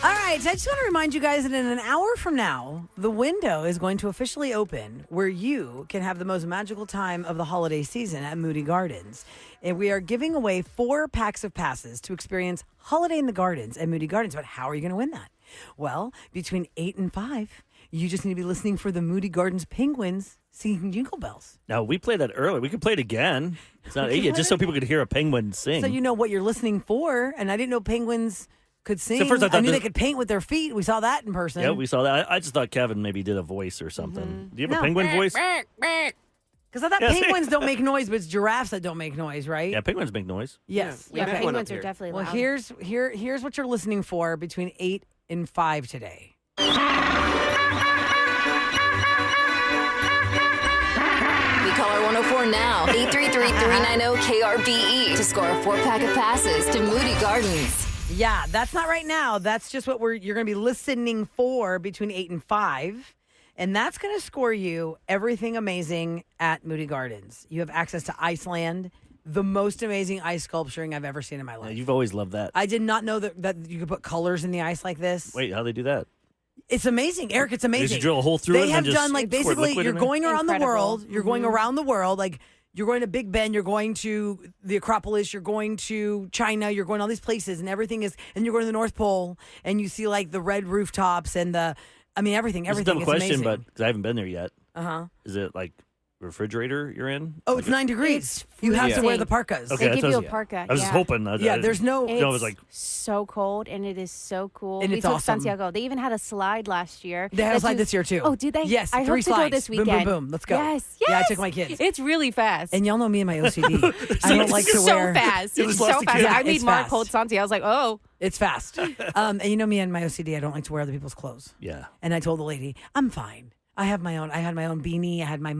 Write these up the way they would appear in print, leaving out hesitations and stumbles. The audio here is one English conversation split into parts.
All right, I just want to remind you guys that in an hour from now, the window is going to officially open where you can have the most magical time of the holiday season at Moody Gardens. And we are giving away 4 packs of passes to experience Holiday in the Gardens at Moody Gardens. But how are you going to win that? Well, between 8 and 5, you just need to be listening for the Moody Gardens Penguins singing Jingle Bells. Now, we played that earlier. We could play it again. It's not 8 yet, just so people could hear a penguin sing. So you know what you're listening for. And I didn't know penguins could sing. So first I knew they could paint with their feet. We saw that in person. Yeah, we saw that. I just thought Kevin maybe did a voice or something. Do you have a penguin voice? Because I thought penguins don't make noise, but it's giraffes that don't make noise, right? Yeah, penguins make noise. Yes. Yeah, Okay. penguins are definitely loud. Well, here's what you're listening for between 8 and 5 today. We call our 104 now. 833-390-KRBE to score a 4-pack of passes to Moody Gardens. Yeah, that's not right now. That's just what you're going to be listening for between 8 and 5. And that's going to score you everything amazing at Moody Gardens. You have access to Iceland, the most amazing ice sculpturing I've ever seen in my life. You've always loved that. I did not know that you could put colors in the ice like this. Wait, how'd they do that? It's amazing, Eric. It's amazing. Did you drill a hole through They it? have and done like basically you're going around the world. You're going around the world. Like you're going to Big Ben. You're going to the Acropolis. You're going to China. You're going all these places, and everything is. And you're going to the North Pole, and you see like the red rooftops and everything. It's a dumb question, amazing. but because I haven't been there yet. Is it like refrigerator you're in? Oh, it's 9 degrees. You have to wear the parkas. Okay, They give you a parka. I was just hoping. There's no. It's I was like, so cold, and it is so cool. And we it's took awesome. Santiago. They even had a slide last year. They had a slide this year too. Oh, did they? Yes, I 3 hope slides. to go this Boom, boom, weekend. boom. Let's go. Yes. Yeah, I took my kids. It's really fast. And y'all know me and my OCD. I don't like to wear. So fast. You It's just so lost a fast. kid. I made It's Mark fast. hold Santi. I was like, oh. It's fast. And you know me and my OCD. I don't like to wear other people's clothes. yeah. And I told the lady, I'm fine. I have my own. I had my own beanie. I had my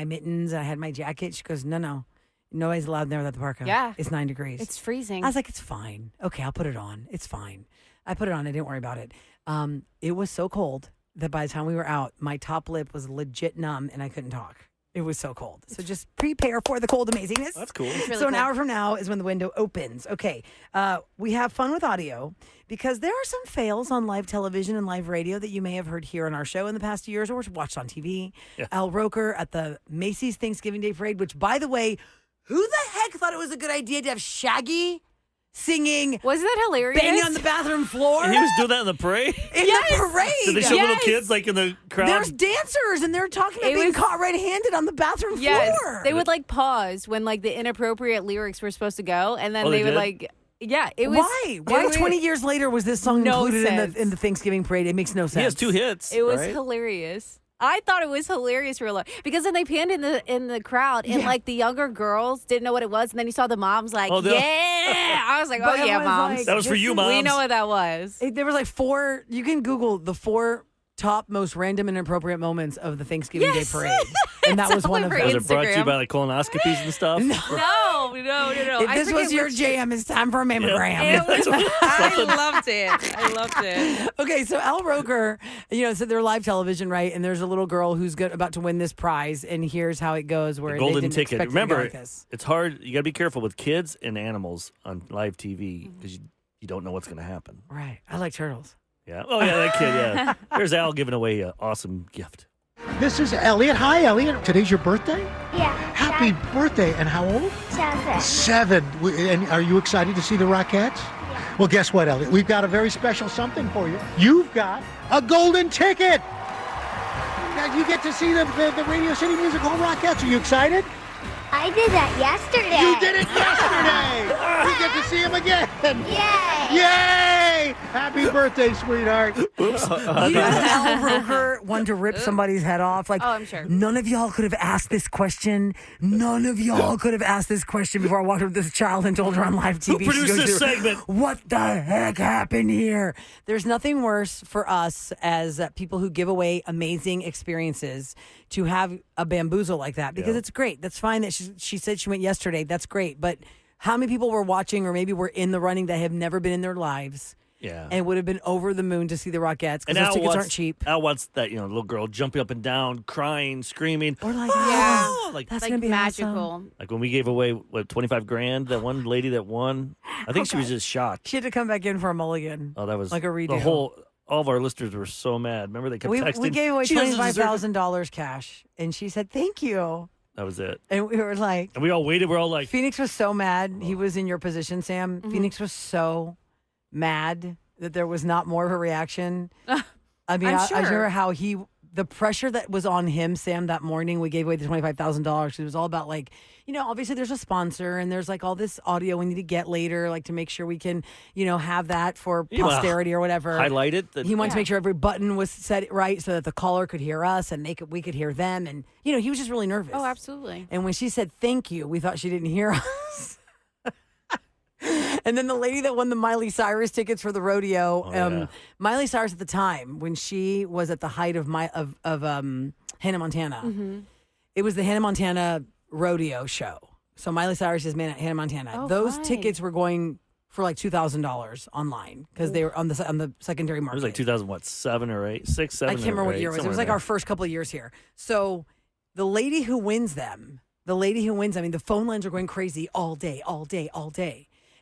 mittens. I had my jacket. She goes, no. Nobody's allowed in there without the parka. Yeah. It's 9 degrees. It's freezing. I was like, it's fine. Okay, I'll put it on. It's fine. I put it on. I didn't worry about it. It was so cold that by the time we were out, my top lip was legit numb and I couldn't talk. It was so cold. So just prepare for the cold amazingness. That's cool. Really So an cool. hour from now is when the window opens. Okay, we have fun with audio because there are some fails on live television and live radio that you may have heard here on our show in the past years or watched on TV. Yeah. Al Roker at the Macy's Thanksgiving Day Parade, which, by the way, who the heck thought it was a good idea to have Shaggy singing Wasn't that hilarious? banging on the bathroom floor? And he was doing that in the parade? in the parade. Did they show little Yes. kids like in the crowd? There's dancers, and they're talking about It being was- caught red-handed on the bathroom Yes. floor. They would like pause when like the inappropriate lyrics were supposed to go, and then Oh, they they would did? like, yeah, it was. Why? Why it was- 20 years later was this song No included sense. in the Thanksgiving parade? It makes no sense. He has 2 hits. It was right? hilarious. I thought it was hilarious for a lot because then they panned in the crowd and Yeah. like the younger girls didn't know what it was, and then you saw the moms like, Oh, no. yeah. I was like, But oh yeah, everyone's moms. like, That was for you, this is- moms. We know what that was. There was like 4. You can Google the 4 top most random and inappropriate moments of the Thanksgiving Yes. Day parade, and that was all one of over them. Was it brought to you Instagram. by like colonoscopies and stuff? No. If I this forget was your which- jam, it's time for a mammogram. It was, I loved it. I loved it. Okay, so Al Roker, said they're live television, right? And there's a little girl who's about to win this prize, and here's how it goes. Where The they golden didn't ticket. expect it to go Remember, like this. it's hard. You got to be careful with kids and animals on live TV because you don't know what's going to happen. Right? I like turtles. Yeah. Oh, yeah, that kid, yeah. There's Al giving away an awesome gift. This is Elliot. Hi, Elliot. Today's your birthday? Yeah. Happy birthday. And how old? 7. 7. And are you excited to see the Rockettes? Yeah. Well, guess what, Elliot? We've got a very special something for you. You've got a golden ticket. Now, you get to see the Radio City Music Hall Rockettes. Are you excited? I did that yesterday. You did it yesterday. You get to see him again. Yay! Yay! Happy birthday, sweetheart. Oops. You know that Al Roker wanted to rip somebody's head off? Like, Oh, I'm sure. none of y'all could have asked this question. None of y'all could have asked this question before I walked up to this child and told her on live TV. Who produced She goes this through, segment? What the heck happened here? There's nothing worse for us as people who give away amazing experiences to have a bamboozle like that because it's great. That's fine that she said she went yesterday. That's great. But how many people were watching or maybe were in the running that have never been in their lives? Yeah. and would have been over the moon to see the Rockettes because And those tickets aren't cheap. Al wants that, little girl jumping up and down, crying, screaming. Or like, Yeah. oh, Like, that's Like gonna be magical. awesome. like when we gave away, $25,000, that one lady that won, I think she was just shocked. She had to come back in for a mulligan. Oh, that was like a redo. All of our listeners were so mad. Remember they kept texting? We gave away "She doesn't deserve it." $25,000 cash, and she said thank you, That was it. and we were like, And we all waited. We're all like, Phoenix was so mad. He was in your position, Sam. Mm-hmm. Phoenix was so mad that there was not more of a reaction. I mean, I'm I sure. remember how the pressure that was on him, Sam, that morning we gave away the $25,000. It was all about obviously there's a sponsor and there's like all this audio we need to get later, like to make sure we can, have that for You wanna posterity or whatever. highlight it. That, He wanted to make sure every button was set right so that the caller could hear us and we could hear them. And, he was just really nervous. Oh, absolutely. And when she said thank you, we thought she didn't hear us. And then the lady that won the Miley Cyrus tickets for the rodeo, yeah. Miley Cyrus at the time when she was at the height of Hannah Montana, it was the Hannah Montana rodeo show. So Miley Cyrus is Hannah Montana. Oh, Those fine. tickets were going for like $2,000 online because they were on the secondary It market. was like 2007 or 8, 6, 7. I can't remember what year it was. It was like our first couple of years here. So the lady who wins them, I mean, the phone lines are going crazy all day.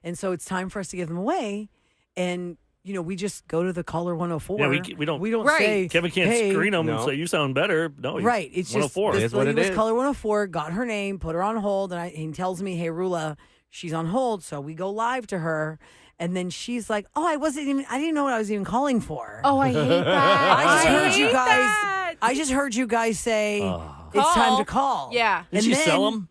And so it's time for us to give them away. And, we just go to the caller 104. Yeah, we don't Right. say, Kevin can't hey, screen them No. and say you sound better. No, Right. It's just 104. this It is what lady it was is. caller 104, got her name, put her on hold, and he tells me, hey, Rula, she's on hold. So we go live to her. And then she's like, oh, I didn't know what I was even calling for. Oh, I hate that. I just heard hate you guys. that. I just heard you guys say it's time to call. Yeah. Did she sell them?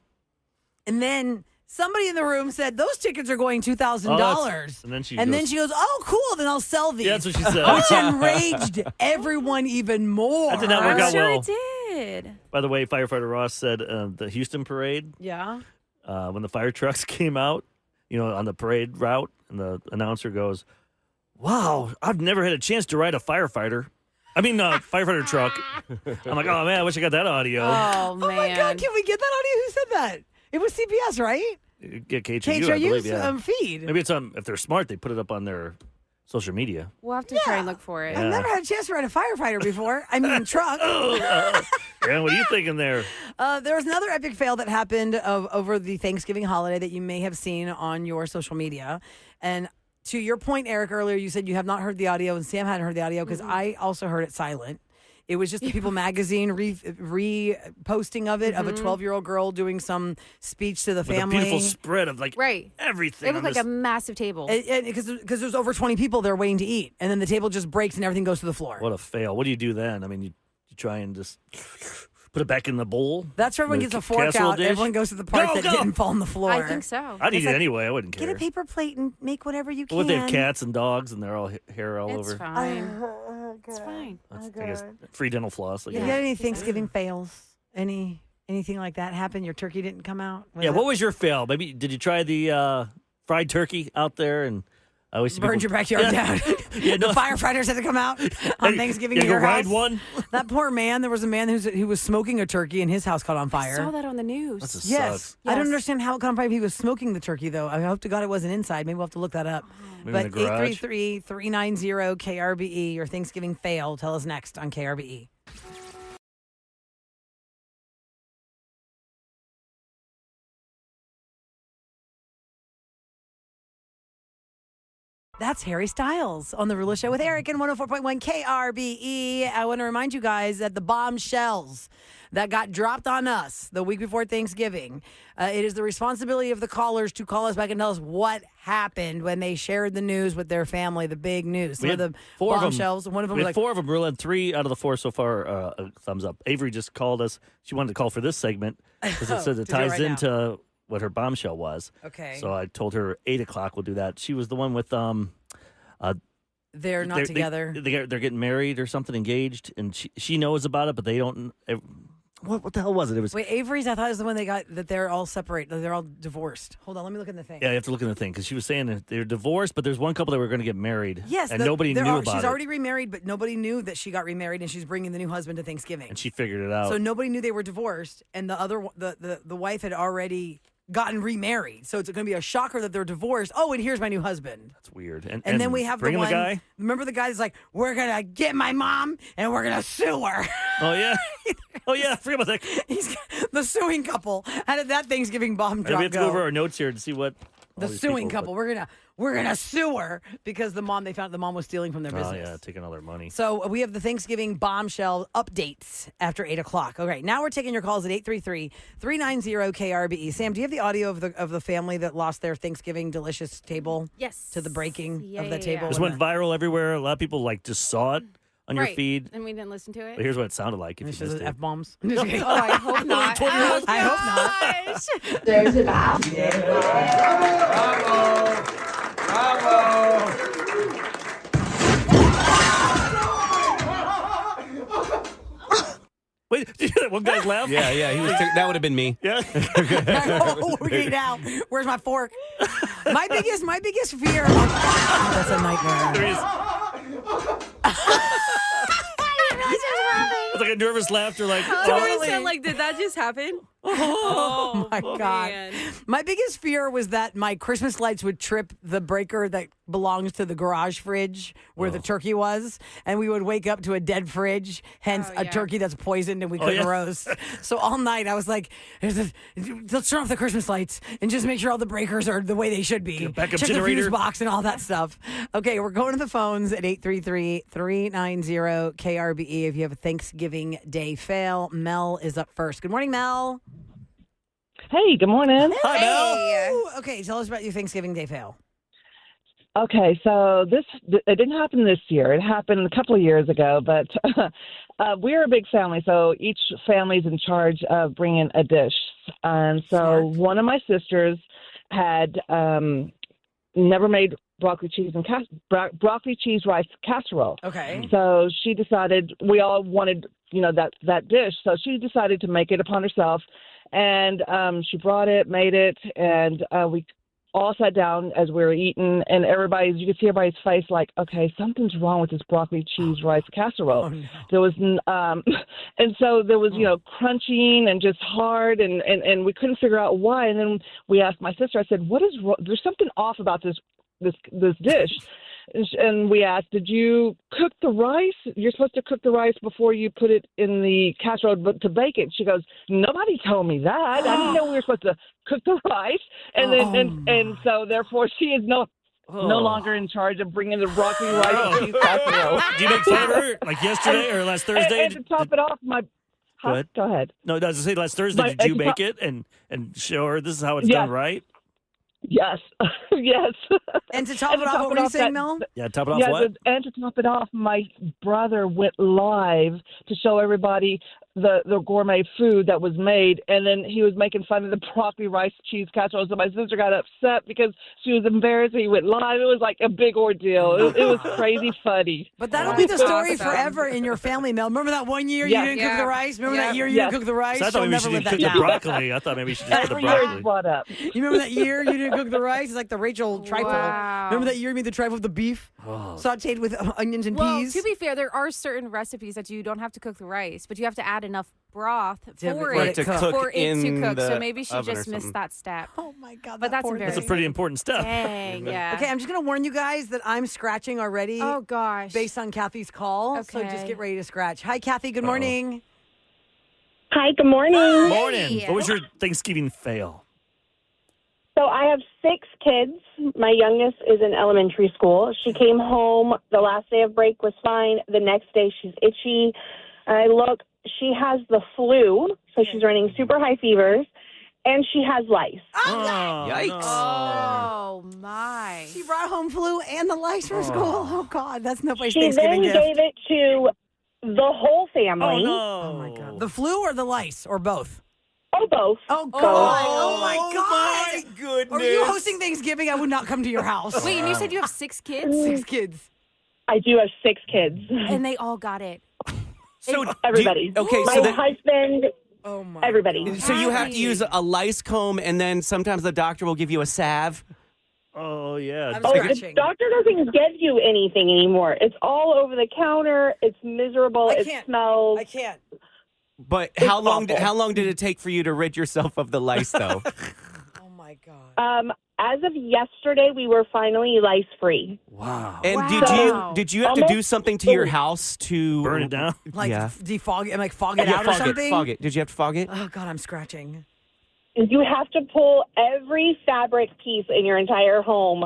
And then somebody in the room said those tickets are going $2,000. And then she goes, oh, cool. Then I'll sell these. Yeah, that's what she said. Which enraged everyone even more. That did not work I'm out sure well. it did. By the way, firefighter Ross said the Houston parade, Yeah. when the fire trucks came out, on the parade route, and the announcer goes, wow, I've never had a chance to ride a firefighter. Firefighter truck. I'm like, oh, man, I wish I got that audio. Oh, man. Oh, my God. Can we get that audio? Who said that? It was CBS, right? Get KHRU, I believe, yeah. feed. Maybe it's if they're smart, they put it up on their social media. We'll have to try and look for it. Yeah. I've never had a chance to ride a firefighter before. I mean, truck. Yeah, what are you thinking there? There was another epic fail that happened over the Thanksgiving holiday that you may have seen on your social media. And to your point, Eric, earlier, you said you have not heard the audio, and Sam hadn't heard the audio because I also heard it silent. It was just the People magazine reposting of it, of a 12-year-old girl doing some speech to the With family. a beautiful spread of Right. everything. It looked on like this. a massive table. Because there's over 20 people there waiting to eat, and then the table just breaks and everything goes to the floor. What a fail. What do you do then? You try and just put it back in the bowl? That's where everyone The gets a fork casserole out. dish? Everyone goes to the part that didn't fall on the floor. I think so. I'd eat like, it anyway. I wouldn't care. Get a paper plate and make whatever you can. What if they have cats and dogs and they're all hair all It's over? fine. It's fine. That's, I guess free dental floss. I You guess. got any Thanksgiving fails? Anything like that happen? Your turkey didn't come out? Yeah, what was your fail? Maybe did you try the fried turkey out there and I always see Burned your people- backyard down. Yeah, no. The firefighters had to come out on Thanksgiving Yeah, in go your ride house. one. That poor man. There was a man who was smoking a turkey and his house caught on I fire. saw that on the news. That's a Yes. sucks. I don't Yes. understand how it caught on fire if he was smoking the turkey, though. I hope to God it wasn't inside. Maybe we'll have to look that up. Maybe in the But garage. 833-390-KRBE, your Thanksgiving fail. Tell us next on KRBE. That's Harry Styles on The Rula Show with Eric and 104.1 KRBE. I want to remind you guys that the bombshells that got dropped on us the week before Thanksgiving, it is the responsibility of the callers to call us back and tell us what happened when they shared the news with their family, the big news. Some We of had the four of 'em. bombshells. One of them We was had like, 4 of them, Rilla, and 3 out of the 4 so far, a thumbs up. Avery just called us. She wanted to call for this segment because it said To it do it ties right now. into what her bombshell was. okay, So I told her 8 o'clock we'll do that. She was the one with they're not together. They're getting married or something, engaged, and she knows about it, but they don't. What the hell was it? It was Wait, Avery's, I thought it was the one they got that they're all separate, that they're all divorced. Hold on, let me look in the thing. yeah. You have to look in the thing because she was saying that they're divorced, but there's one couple that were going to get married. Yes, and nobody knew about she's it. already remarried, but nobody knew that she got remarried, and she's bringing the new husband to Thanksgiving. And she figured it out. So nobody knew they were divorced, and the other the wife had already gotten remarried. So it's going to be a shocker that they're divorced. Oh, and here's my new husband. That's weird. And then we have the bring one. the guy. Remember the guy that's like, we're going to get my mom and we're going to sue her. Oh yeah. Oh yeah. I forgot about that. He's the suing couple. How did that Thanksgiving bomb drop We have to go go? over our notes here to see what The all these suing people- couple. We're gonna sue her because they found the mom was stealing from their Oh business. yeah, taking all their money. So we have the Thanksgiving bombshell updates after 8 o'clock. Okay, now we're taking your calls at 833-390-KRBE. Sam, do you have the audio of the family that lost their Thanksgiving delicious table? Yes. To the breaking of the Yeah. table? This went viral everywhere. A lot of people just saw it on your Right. feed. And we didn't listen to But it. here's what it sounded like if It's you just missed it. F-bombs. Oh, I hope not. 20-year-old? I hope not. Gosh. There's a bath. Wait, did you hear that one guy's laugh? Yeah, he was. That would have been me. Yeah. Okay, now where's my fork? My biggest fear. That's a nightmare. There he is. It's like a nervous laughter, like, Tori said, like, did that just happen? Oh my God. Man. My biggest fear was that my Christmas lights would trip the breaker that belongs to the garage fridge where the turkey was, and we would wake up to a dead fridge, hence Oh, a yeah. turkey that's poisoned and we couldn't yeah. roast. So all night I was like, let's turn off the Christmas lights and just make sure all the breakers are the way they should be. backup Check generator. the fuse box and all that stuff. Okay, we're going to the phones at 833-390-KRBE if you have a Thanksgiving Day fail. Mel is up first. Good morning, Mel. Hey, good morning. Hi, Mel. Ooh, okay, tell us about your Thanksgiving Day fail. Okay, so it didn't happen this year. It happened a couple of years ago, but we're a big family, so each family's in charge of bringing a dish. And so one of my sisters had never made broccoli cheese rice casserole. Okay. So she decided we all wanted, that dish. So she decided to make it upon herself, and she brought it, made it, and we all sat down as we were eating, and you could see everybody's face like, okay, something's wrong with this broccoli cheese rice casserole. Oh, no. There was, and so there was, crunching and just hard, and we couldn't figure out why. And then we asked my sister, I said, what is wrong? There's something off about this dish. And we asked, did you cook the rice? You're supposed to cook the rice before you put it in the casserole to bake it. She goes, nobody told me that. I didn't know we were supposed to cook the rice. And then and so therefore she is no longer in charge of bringing the broccoli rice cheese casserole. Do you make fun of her like yesterday or last Thursday? And to top it off, Go ahead. Go ahead. No, I was going to say last Thursday, But did you to make it and show her this is how it's Yes. done right? Yes, yes. And to top it off, what were you saying, Mel? Yeah, top it off what? And to top it off, my brother went live to show everybody the gourmet food that was made, and then he was making fun of the broccoli rice cheese casserole. So my sister got upset because she was embarrassed. He went live. It was like a big ordeal. It was crazy funny. But that'll be the story Awesome. forever in your family, Mel. Remember that one year Yeah. you didn't cook Yeah. the rice? Remember that Yeah. year you didn't cook the rice? So I thought She'll maybe never she live didn't that cook the down. broccoli. I thought maybe she just put the Every year broccoli. it's brought up. You remember that year you didn't cook the rice? It's like the Rachel trifle. Wow. Remember that year you made the trifle with the beef? Sauteed with onions and Well, peas? to be fair, there are certain recipes that you don't have to cook the rice, but you have to add enough broth for Right, it to cook for it in to cook. So the maybe she oven or just missed something. that step. Oh my God. But that that's poor embarrassing. That's a pretty important step. Dang, yeah. Okay, I'm just going to warn you guys that I'm scratching already Oh gosh. based on Kathy's call. So just Okay. get ready to scratch. Hi, Kathy. Good morning. Hi, good morning. Morning. What was your Thanksgiving fail? So I have 6 kids. My youngest is in elementary school. She came home. The last day of break was fine. The next day she's itchy. I look, she has the flu, so she's running super high fevers, and she has lice. Oh, Yikes. no. Oh my. She brought home flu and the lice from school. Oh, God. That's no place She Thanksgiving then gift. gave it to the whole family. Oh, no. Oh, my God. The flu or the lice or both? Oh, both. Oh, God. Oh, my God. goodness. Are you hosting Thanksgiving? I would not come to your house. Wait, and you said you have 6 kids? 6 kids. I do have 6 kids. And they all got it. So Everybody. Okay, My so that, husband, Oh, my everybody. so you have to use a lice comb, and then sometimes the doctor will give you a salve. Oh, yeah. I'm Oh, scratching. the doctor doesn't give you anything anymore. It's all over the counter. It's miserable. I It can't. smells. I can't. But It's how long awful. how long did it take for you to rid yourself of the lice, though? Oh, my God. As of yesterday, we were finally lice free. Wow. And Wow. did you have to do something to your house to Burn it down? Like yeah. defog it, like fog it out or something? Fog it. Did you have to fog it? Oh, God, I'm scratching. You have to pull every fabric piece in your entire home,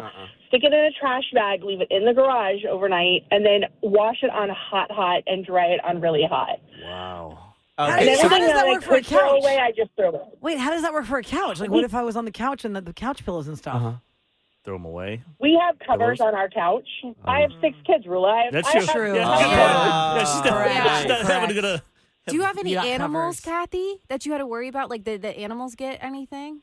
stick it in a trash bag, leave it in the garage overnight, and then wash it on hot, and dry it on really hot. Wow. And How does everything that that I work for a could throw couch? away, I just threw it. Wait, how does that work for a couch? Like, what if I was on the couch and the couch pillows and stuff? Throw them away. We have covers Pillows? on our couch. I have 6 kids, Rula. That's I true. have Yeah, Oh, good point. yeah. Yeah, she's not, Correct. she's not having to go to. Do you have any You got animals, covers. Kathy, that you had to worry about? Like, did the animals get anything?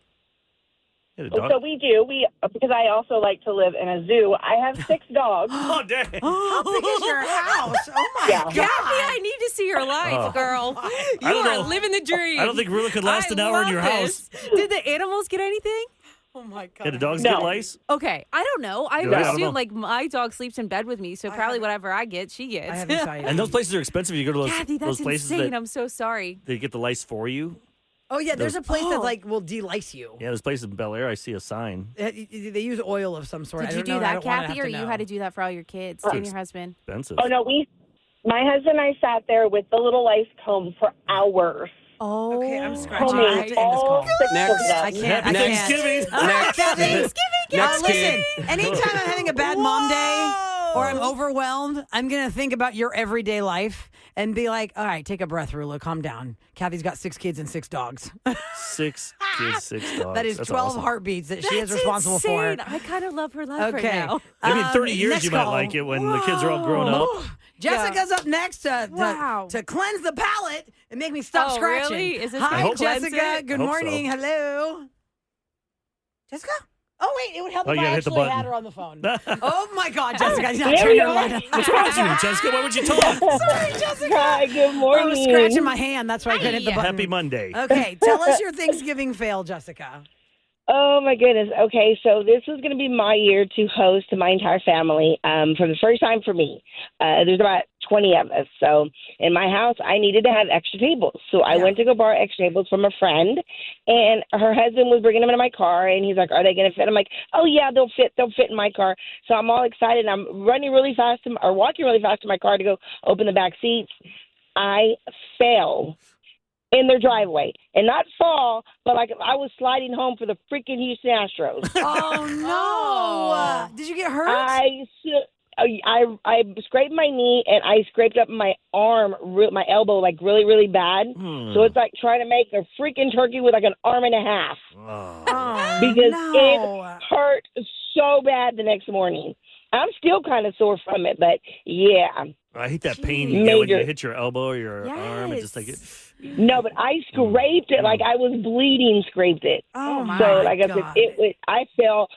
Get a dog. So we do. Because I also like to live in a zoo. I have 6 dogs. Oh, dang. How big is your house? Oh, my Yeah. God. Kathy, I need to see your life, Oh. girl. I You don't are know. living the dream. I don't think Rula could last an hour in love your this. house. Did the animals get anything? Oh, my God. Yeah, the dogs No. get lice? Okay, I don't know. I Yeah, would I don't assume know. like my dog sleeps in bed with me, so probably haven't- whatever I get, she gets. I have anxiety. And those places are expensive. You go to those, Kathy, those that's places insane. that I'm so sorry. they get the lice for you. Oh, yeah, there's a place that, Oh. like, will de-lice you. Yeah, there's places in Bel Air. I see a sign. They use oil of some sort. Did I you don't do know, I that, don't wanna Kathy, have or to you know. had to do that for all your kids and your husband? Expensive. Oh, no, my husband and I sat there with the little lice comb for hours. Oh, Okay, I'm scratching. Combing I have to end this all call. 6 Next. of them. I can't. Happy I can't. Thanksgiving. Next. Thanksgiving. Next listen, kid. anytime I'm having a bad mom day or I'm overwhelmed, I'm going to think about your everyday life and be like, all right, take a breath, Rula, calm down. Kathy's got 6 kids and 6 dogs. 6 kids, 6 dogs. That is That's 12 awesome. heartbeats that she is That's responsible insane. for. I kind of love her life right Okay. now. Maybe in 30 years next you might call. like it when the kids are all grown up. Jessica's up next Wow. to cleanse the palate and make me stop Oh, scratching. really? Is this Hi, gonna cleanse Jessica. it? Good I hope morning. so. Hello. Jessica? Oh, wait. It would help Oh, if you I gotta hit the actually button. had her on the phone. Oh, my God, Jessica. Now There turn you your go. light on. What's wrong with you, Jessica? Why would you talk? Sorry, Jessica. Hi, good I morning. was scratching my hand. That's why I couldn't hit the button. Happy Monday. Okay, tell us your Thanksgiving fail, Jessica. Oh my goodness. Okay, so this was going to be my year to host my entire family for the first time for me. There's about 20 of us. So in my house, I needed to have extra tables. So I went to go borrow extra tables from a friend, and her husband was bringing them into my car, and he's like, "Are they going to fit?" I'm like, "Oh yeah, they'll fit. They'll fit in my car." So I'm all excited. I'm running really fast or walking really fast to my car to go open the back seats. I fell in their driveway, and not fall, but like I was sliding home for the freaking Houston Astros. Oh, no. Did you get hurt? I scraped my knee, and I scraped up my arm, my elbow, like really, really bad. So it's like trying to make a freaking turkey with like an arm and a half Oh, because no. it hurt so bad the next morning. I'm still kind of sore from it, but yeah. I hate that pain you get when you Major. hit your elbow or your arm. It's just like it. No, but I scraped it like I was bleeding. Scraped it. Oh, my So like I God. said, I fell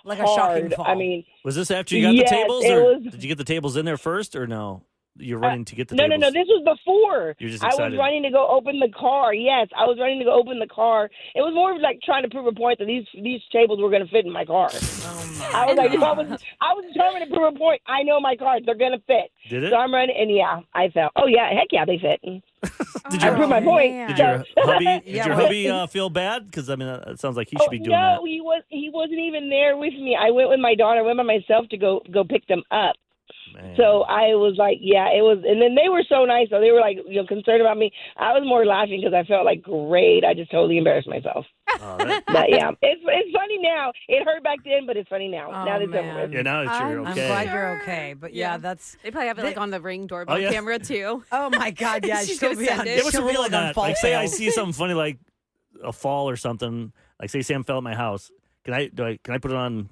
Like a hard. shocking fall. I mean, Was this after you got Yes, the tables, it or was- did you get the tables in there first, or no? You're running to get the no, tables. no. This was before. You're just I was excited. running to go open the car. Yes, I was running to go open the car. It was more of like trying to prove a point that these tables were going to fit in my car. I was like, I was determined to prove a point. I know my cars; they're going to fit. Did it? So I'm running, and yeah, I fell. Oh yeah, heck yeah, they fit. Did I your proved my point. man. Did your hubby? Did Yeah, your well- hubby feel bad? Because I mean, it sounds like he should be doing no, that. he wasn't even there with me. I went with my daughter. I went by myself to go pick them up. Man. So I was like, yeah, it was. And then they were so nice. So they were like, concerned about me. I was more laughing because I felt like, great. I just totally embarrassed myself. Oh, that- But yeah, it's funny now. It hurt back then, but it's funny now. Oh, now that it's over man. with. yeah, now that you're I'm I'm okay. glad you're okay. But yeah, that's. They probably have it like on the Ring doorbell Oh, yeah. camera too. Oh, my God. Yeah, She's she'll gonna be send on. it. Yeah, what's the she'll be real on like on that? false Like, say I sales. see something funny, like a fall or something. Like, say Sam fell at my house. Can I put it on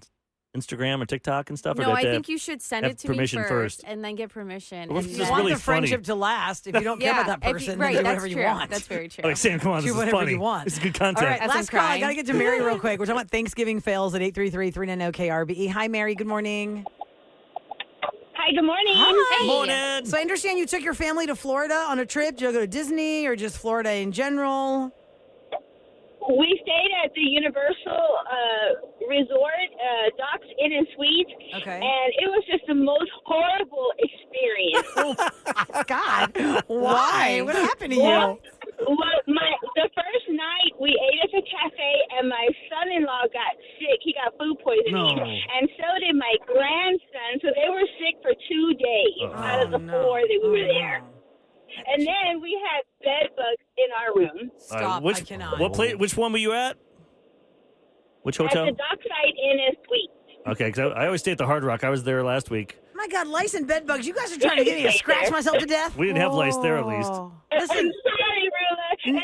Instagram or TikTok and stuff? No, or do I have to think you should send have it to me permission first, first? and then get permission. Well, and if You it's then- want really the friendship funny. to last. If you don't care yeah, about that if you- person, right? then do That's whatever you true. want. That's very true. Like, Sam, come on, Do this is whatever funny. you want. This is good All content. right, As last I'm call. I crying. got to get to Mary real quick. We're talking about Thanksgiving fails at 833-390-KRBE. Hi, Mary. Good morning. Hi, good morning. Hi. Morning. So I understand you took your family to Florida on a trip. Did you go to Disney or just Florida in general? We stayed at the Universal Resort, Docks Inn and Suites, Okay. and it was just the most horrible experience. God, why? What happened to you? Well, the first night we ate at the cafe, and my out of the 4 that we were there. And then we had bed bugs in our room. Stop, I cannot. What place? Which one were you at? Which hotel? At the Dockside Inn and Suite. Okay, because I always stay at the Hard Rock. I was there last week. My God, lice and bed bugs. You guys are trying to get me to scratch myself to death? We didn't have lice there, at least. I'm sorry, Rula. And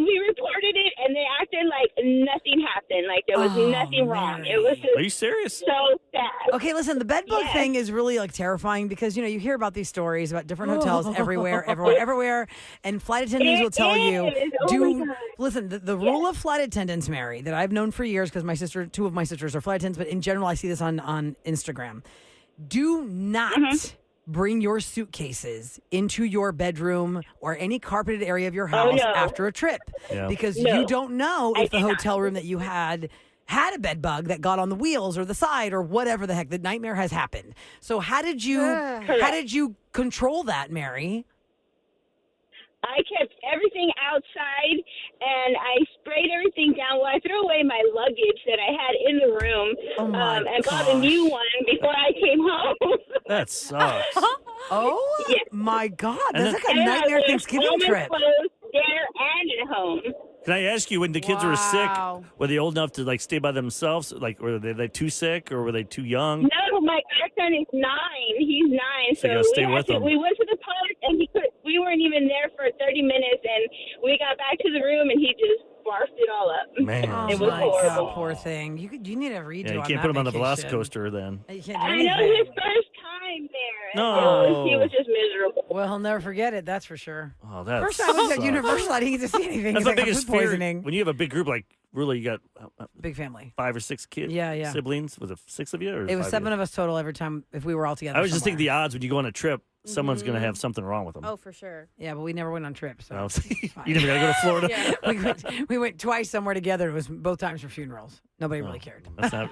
we reported it, and they acted like nothing happened, like there was nothing wrong. It was just Are you serious? so sad. Okay, listen, the bed bug thing is really like terrifying because, you know, you hear about these stories about different hotels everywhere. And flight attendants will tell you, listen, the rule of flight attendants, Mary, that I've known for years because two of my sisters are flight attendants, but in general, I see this on Instagram. Do not bring your suitcases into your bedroom or any carpeted area of your house after a trip because you don't know if the hotel room that you had a bed bug that got on the wheels or the side or whatever the heck. The nightmare has happened. So how did you control that, Mary? I kept everything outside, and I sprayed everything down. Well, I threw away my luggage that I had in the room and bought a new one before I came home. That sucks. My God. That's like a nightmare Thanksgiving trip. There and at home. Can I ask you, when the kids were sick, were they old enough to like stay by themselves? Like, were they too sick or were they too young? No, my son is 9. He's 9, so you gotta stay with him. We went to the park, and we weren't even there for 30 minutes, and we got back to the room, and he just barfed it all up. Man, it was horrible. God, poor thing. You need a redo. You on can't that put him on the vacation. Velocicoaster then. You can't do I anything. know his first time there. No. He was just miserable. Well, he'll never forget it. That's for sure. Oh, that's First time I was at Universal, I didn't get to see anything. That's It's the like biggest food fear. poisoning. When you have a big group, like really, you got Big family. 5 or 6 kids. Yeah. Siblings. Was it 6 of you? Or It was 5 7 you? of us total every time if we were all together. I was just thinking somewhere. the odds when you go on a trip, someone's going to have something wrong with them. Oh, for sure. Yeah, but we never went on trips. So No. it's fine. You never got to go to Florida. we went twice somewhere together. It was both times for funerals. Nobody really cared. That's not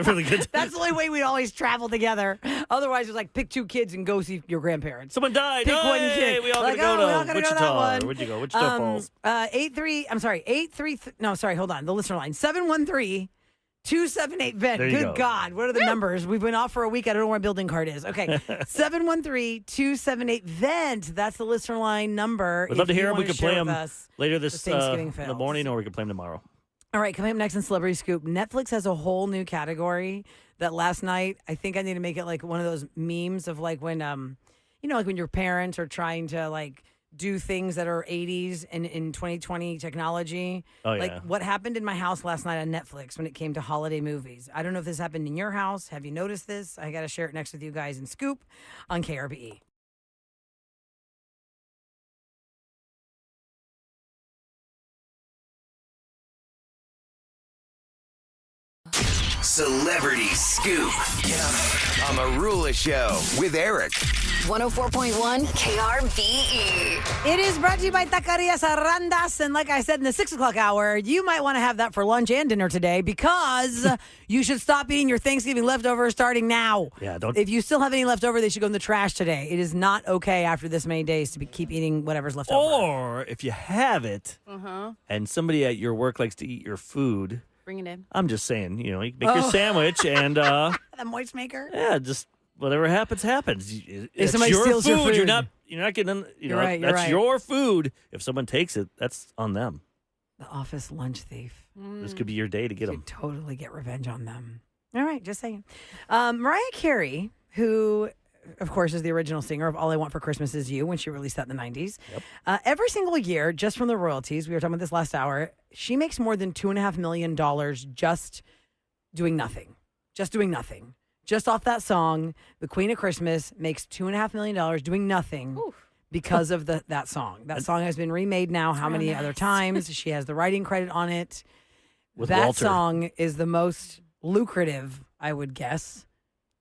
really good. That's the only way we'd always travel together. Otherwise, it was like pick 2 kids and go see your grandparents. Someone died. Pick one Hey, kid. we all Like, got to we all go gotta to go to that Wichita. one. Where'd you go? Wichita Falls. 83. No, sorry. Hold on. The listener line 713-278-VENT. There you Good go. God. What are the numbers? We've been off for a week. I don't know where my building card is. Okay. 713-278-VENT. That's the listener line number. We'd love to if you hear them. We wanna could play share with them us later the this Thanksgiving in the fails. morning, or we could play them tomorrow. All right, coming up next in Celebrity Scoop, Netflix has a whole new category that last night, I think I need to make it like one of those memes of like when, like when your parents are trying to like do things that are 80s and in 2020 technology. Oh, yeah. Like what happened in my house last night on Netflix when it came to holiday movies. I don't know if this happened in your house. Have you noticed this? I got to share it next with you guys in Scoop on KRBE. Celebrity Scoop on the Rula Show with Eric. 104.1 KRBE. It is brought to you by Taquerias Arrandas. And like I said in the 6 o'clock hour, you might want to have that for lunch and dinner today because you should stop eating your Thanksgiving leftovers starting now. Yeah, don't. If you still have any left over, they should go in the trash today. It is not okay after this many days to keep eating whatever's left over. Or if you have it and somebody at your work likes to eat your food, Bring it in. I'm just saying, you make your sandwich and The moist maker? yeah, just whatever happens. It's somebody your steals food. your food. You're not getting. You're right, that's right. your food. If someone takes it, that's on them. The office lunch thief. This could be your day to get them. Should totally get revenge on them. All right, just saying. Mariah Carey, who, of course, is the original singer of All I Want for Christmas Is You when she released that in the 90s. Yep. Every single year, just from the royalties, we were talking about this last hour, she makes more than $2.5 million just doing nothing. Just doing nothing. Just off that song, The Queen of Christmas makes $2.5 million doing nothing. Because of that song. That song has been remade now how many other times? She has the writing credit on it. With that Walter. song is the most lucrative, I would guess.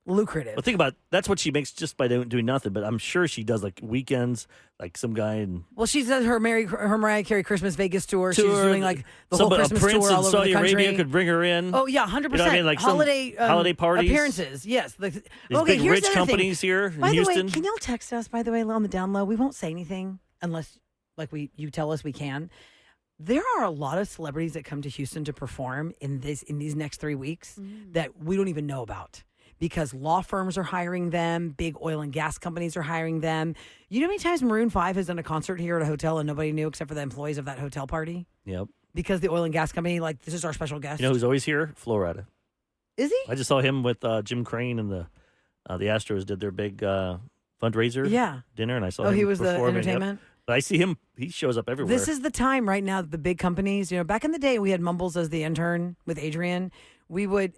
Lucrative. Well, think about that's what she makes just by doing nothing. But I'm sure she does like weekends, like some guy and Well, she does her Mariah Carey Christmas Vegas tour. She's doing like the whole Christmas a prince tour all in over Saudi the country. Arabia could bring her in. Oh yeah, 100%. You know what I mean? Like some holiday parties, appearances. Yes. These Okay, big here's rich the other companies thing. here in By the Houston. way, can y'all text us? By the way, on the down low, we won't say anything unless you tell us we can. There are a lot of celebrities that come to Houston to perform in these next 3 weeks that we don't even know about. because law firms are hiring them, big oil and gas companies are hiring them. You know how many times Maroon 5 has done a concert here at a hotel and nobody knew except for the employees of that hotel party? Yep. Because the oil and gas company, like, this is our special guest. You know who's always here? Florida. Is he? I just saw him with Jim Crane and the Astros did their big fundraiser dinner, and I saw him he was the performing. entertainment? Yep. But I see him. He shows up everywhere. This is the time right now that the big companies, back in the day we had Mumbles as the intern with Adrian. We would,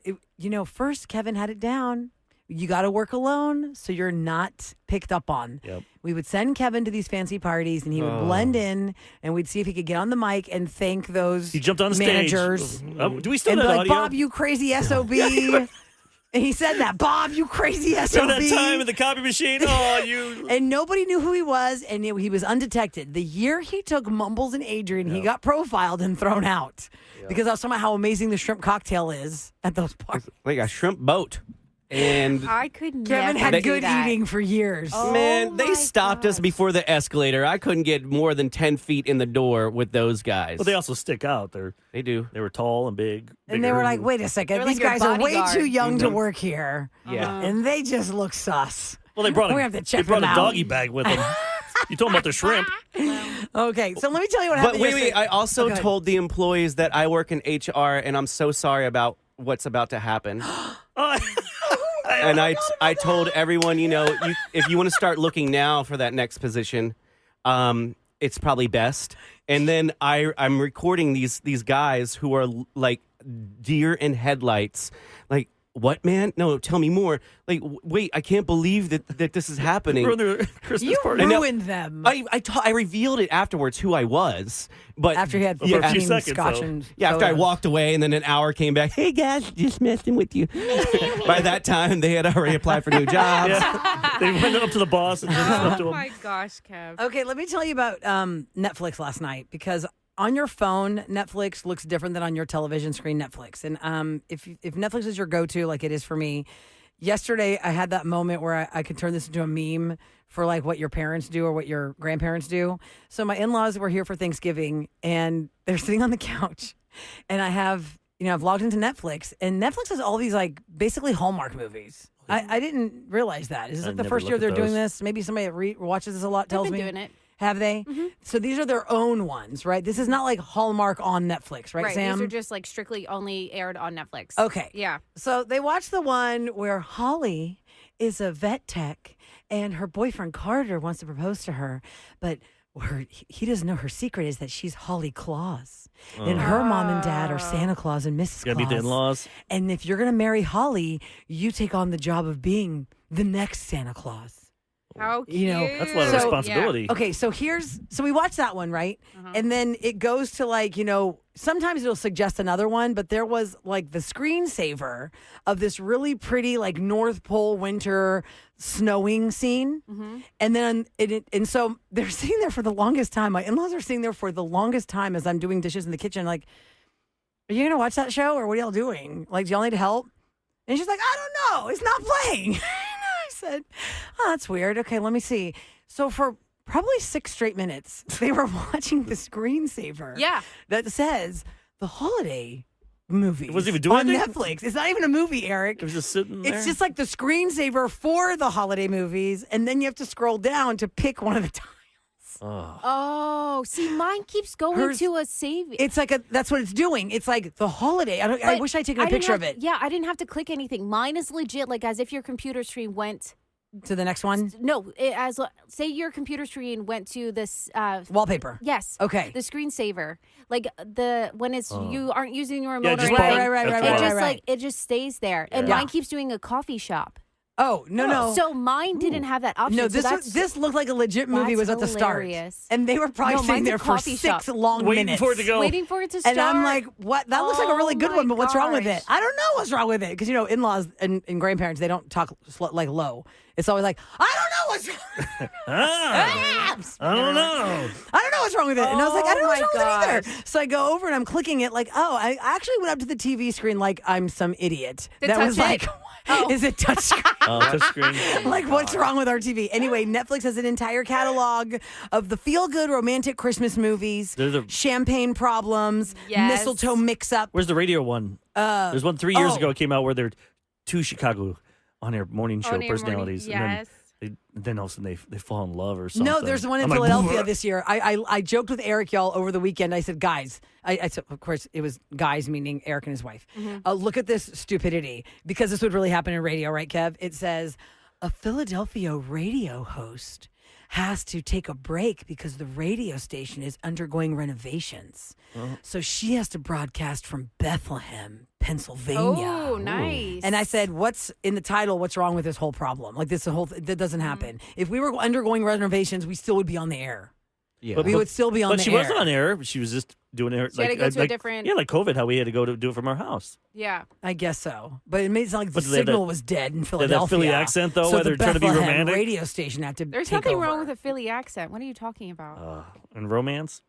first Kevin had it down. You got to work alone so you're not picked up on. Yep. We would send Kevin to these fancy parties and he would blend in and we'd see if he could get on the mic and thank those He jumped on the managers. stage. Do we still and have be like, audio? Bob, you crazy SOB. And he said that, Bob, you crazy SOB. Remember that time in the copy machine? Oh, you. And nobody knew who he was, and he was undetected. The year he took Mumbles and Adrian, he got profiled and thrown out because I was talking about how amazing the shrimp cocktail is at those parties. Like a shrimp boat. And I could Kevin never had do good that. eating for years. man, they my stopped us before the escalator. I couldn't get more than 10 feet in the door with those guys. Well, they also stick out. They do. They were tall and big. And they were like, wait a second, They're these like your guys are way bodyguard. too young to work here. Yeah. And they just look sus. Well, they brought We have to they check brought them a out. doggy bag with them. You told them about the shrimp. Okay, so let me tell you what But happened wait, yesterday. I also Okay. told the employees that I work in HR, and I'm so sorry about what's about to happen. And I told everyone, if you want to start looking now for that next position, it's probably best. And then I'm recording these guys who are like deer in headlights. Like, what, man? No, tell me more. Like, wait, I can't believe that this is happening. Ruined their Christmas You party. ruined them. I reveled it afterwards who I was, but After he had For a few 15 seconds, scotch though. and after I sodas. walked away, and then an hour came back. Hey guys, just messing with you. By that time, they had already applied for new jobs. Yeah. They went up to the boss and just up to Oh him. my gosh, Kev. Okay, let me tell you about Netflix last night because on your phone, Netflix looks different than on your television screen, Netflix. And if Netflix is your go-to, like it is for me, yesterday I had that moment where I could turn this into a meme for like what your parents do or what your grandparents do. So my in-laws were here for Thanksgiving and they're sitting on the couch and I've logged into Netflix and Netflix has all these like basically Hallmark movies. I didn't realize that. Is this I like the never first year look they're at doing those. this? Maybe somebody that watches this a lot They've tells been me. doing it. Have they? So these are their own ones, right? This is not like Hallmark on Netflix, right, Sam? These are just like strictly only aired on Netflix. Okay. Yeah. So they watched the one where Holly is a vet tech and her boyfriend Carter wants to propose to her, but he doesn't know her secret is that she's Holly Claus. And her mom and dad are Santa Claus and Mrs. Gotta Claus. meet the in-laws. And if you're going to marry Holly, you take on the job of being the next Santa Claus. How cute. That's a lot of So- responsibility. Okay, so we watched that one, right? And then it goes to like, sometimes it'll suggest another one, but there was like the screensaver of this really pretty like North Pole winter snowing scene. And then and so they're sitting there for the longest time. My in-laws are sitting there for the longest time as I'm doing dishes in the kitchen like, are you going to watch that show or what are y'all doing? Like, do y'all need help? And she's like, I don't know. It's not playing. I said, oh, that's weird. Okay, let me see. So for probably 6 straight minutes, they were watching the screensaver. Yeah. That says the holiday movie. It wasn't even doing on anything? Netflix. It's not even a movie, Eric. It was just sitting there. It's just like the screensaver for the holiday movies, and then you have to scroll down to pick one of the times. Oh, see, mine keeps going to a save. It's like that's what it's doing. It's like the holiday. I wish I'd taken a picture of it. Yeah, I didn't have to click anything. Mine is legit, like as if your computer screen went to the next one. No, say your computer screen went to this Wallpaper. Yes. Okay. The screensaver, like when it's you aren't using your remote Yeah, or just anything. right. It just like it just stays there, and Yeah. mine keeps doing a coffee shop. Oh no! So mine didn't have that option. No, so this looked like a legit movie was at the start, hilarious. and they were probably No, sitting mine's a there for coffee 6 shop. long Waiting minutes, for it to go. Waiting for it to start. and I'm like, "What? That looks like a really good Oh one, but what's wrong with my it? I don't know what's wrong with it because in-laws and grandparents they don't talk like low. It's always like, I don't know what's wrong. I don't know. I don't know what's wrong with it. And I was like, I don't know what's Oh wrong my with it either. So I go over and I'm clicking it like, oh, I actually went up to the TV screen like I'm some idiot. To that touch was it? like, Oh. is it touchscreen? Touchscreen. Like, what's wrong with our TV? Anyway, Netflix has an entire catalog of the feel-good romantic Christmas movies, They're the- champagne problems, Yes. mistletoe mix-up. Where's the radio one? There's one 3 years oh. ago it came out where they're two Chicago on-air morning show On-air morning- personalities. yes. And then all of a sudden they fall in love or something. No, there's one in I'm like, Philadelphia this year. I joked with Eric, y'all, over the weekend. I said, guys, I said, of course, it was guys, meaning Eric and his wife. Look at this stupidity, because this would really happen in radio, right, Kev? It says, a Philadelphia radio host has to take a break because the radio station is undergoing renovations. So she has to broadcast from Bethlehem, Pennsylvania. Oh, nice. And I said, what's in the title? What's wrong with this whole problem? Like this whole that doesn't happen. If we were undergoing renovations, we still would be on the air. Yeah. We would still be on but the she air. wasn't on air. She was just doing it. She had to go to a like, different- Yeah, like COVID, how we had to go to do it from our house. Yeah. I guess so. But it made it sound like the But they had signal that- was dead in had that Philadelphia. Philly accent, though, so where the they're trying to be Bethlehem romantic? radio station had to There's take nothing over. wrong with a Philly accent. What are you talking about? And romance?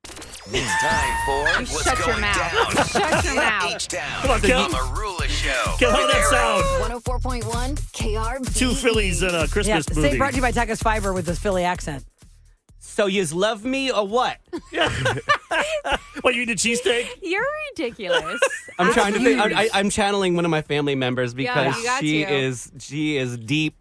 It's time for You What's shut your Going mouth. Down. Shut your mouth. H-Town. Come on, Kel. The Marula Show. Kel, how with that Eric. sound? 104.1 KRB. 2 Phillies in a Yeah, Christmas say movie. brought to you by Taka's Fiber with this Philly accent. So yous love me or what? What, you eat a cheesesteak? You're ridiculous. I'm trying to think. I'm channeling one of my family members Yeah, because you got she to. is deep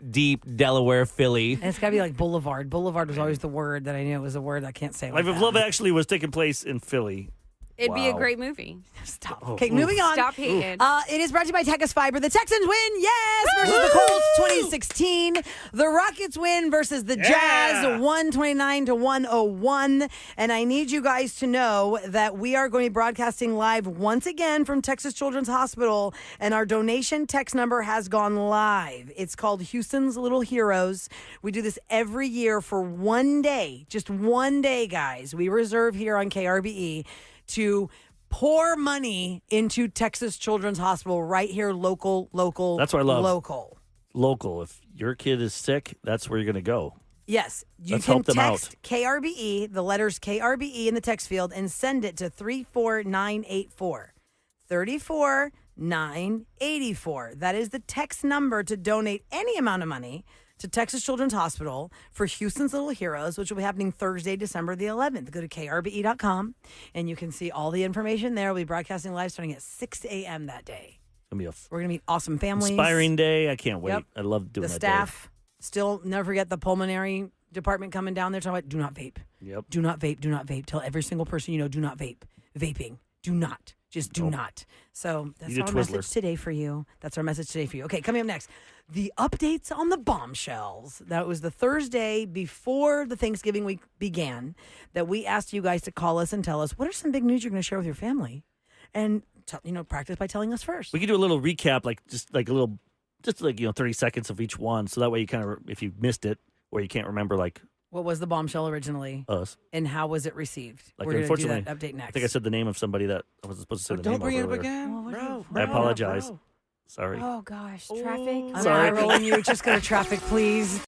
Delaware Philly. And it's got to be like Boulevard. Boulevard was always the word that I knew. It was a word I can't say. Like Life of that. Love Actually was taking place in Philly. It'd be a Wow. great movie. Stop. Okay, moving on. Stop hating. It is brought to you by Taka's Fiber. The Texans win, yes, versus the Colts, 2016. The Rockets win versus the Jazz, 129 to 101. And I need you guys to know that we are going to be broadcasting live once again from Texas Children's Hospital, and our donation text number has gone live. It's called Houston's Little Heroes. We do this every year for one day, just one day, guys. We reserve here on KRBE to pour money into Texas Children's Hospital right here, local. That's what I love. Local. If your kid is sick, that's where you're going to go. Yes, you Let's can help them text out. KRBE, the letters KRBE in the text field, and send it to 34984. 34984. That is the text number to donate any amount of money to Texas Children's Hospital for Houston's Little Heroes, which will be happening Thursday, December the 11th. Go to krbe.com, and you can see all the information there. We'll be broadcasting live starting at 6 a.m. that day. It's going to be We're going to meet awesome families. inspiring day. I can't wait. Yep. I love doing The that staff. Still, never forget the pulmonary department coming down there talking about do not vape. Yep. Do not vape. Do not vape. Tell every single person you know, do not vape. Vaping. Do not. Just do not. So that's Eat a our Twizzler. message today for you. That's our message today for you. Okay, coming up next, the updates on the bombshells. That was the Thursday before the Thanksgiving week began that we asked you guys to call us and tell us what are some big news you're going to share with your family, and practice by telling us first. We could do a little recap, just 30 seconds of each one. So that way you kind of, if you missed it or you can't remember, like What was the bombshell originally, us. and how was it received? Like, We're going to do unfortunately, that update next. I think I said the name of somebody that I wasn't supposed to say the name Don't bring it of up earlier. again, Well, bro. I apologize. Sorry. Oh, gosh. Traffic. I'm Sorry. eye rolling you. Just go to traffic, please.